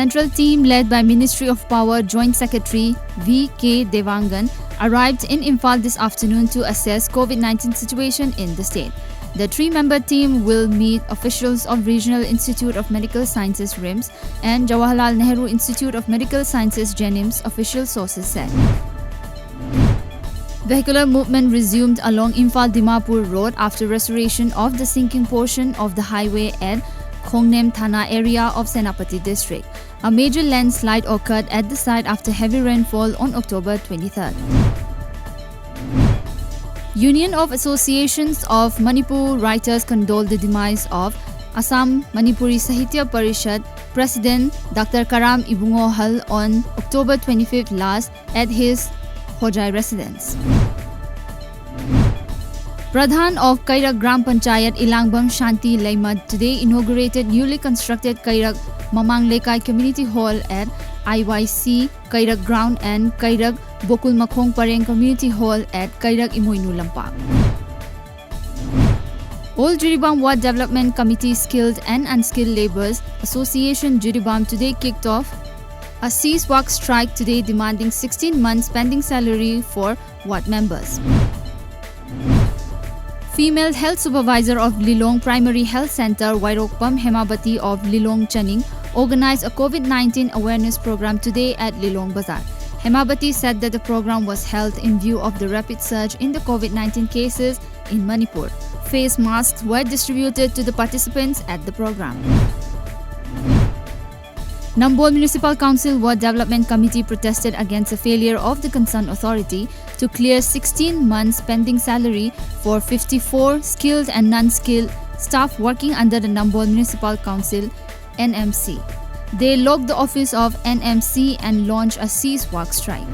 central team led by Ministry of Power Joint Secretary V.K. Devangan arrived in Imphal this afternoon to assess COVID-19 situation in the state. The three-member team will meet officials of Regional Institute of Medical Sciences RIMS and Jawaharlal Nehru Institute of Medical Sciences JNIMS, official sources said. Vehicular movement resumed along IMPHAL-DIMAPUR road after restoration of the sinking portion of the highway at Khongnem Thana area of Senapati district. A major landslide occurred at the site after heavy rainfall on October 23rd. Union of Associations of Manipur Writers condoled the demise of Assam Manipuri Sahitya Parishad President Dr. Karam Ibungo Hal on October 25th last at his Hojai residence. Pradhan of Kairak Gram Panchayat Ilangbam Shanti Laimad today inaugurated newly constructed Kairak Mamang Lekai Community Hall at IYC Kairak Ground and Kairak Bokul Makhong Pareng Community Hall at Kairak Imoinu Lampak. All JIRIBAM Ward Development Committee Skilled and Unskilled Labourers Association JIRIBAM today kicked off a cease-work strike today demanding 16 months pending salary for ward members. Female Health Supervisor of Lilong Primary Health Center Wairokpam Hemabati of Lilong Chaning organized a COVID-19 awareness program today at Lilong Bazar. Hemabati said that the program was held in view of the rapid surge in the COVID-19 cases in Manipur. Face masks were distributed to the participants at the program. Nambol Municipal Council Ward Development Committee protested against the failure of the concerned authority to clear 16 months pending salary for 54 skilled and non-skilled staff working under the Nambol Municipal Council NMC. They locked the office of NMC and launched a cease-work strike.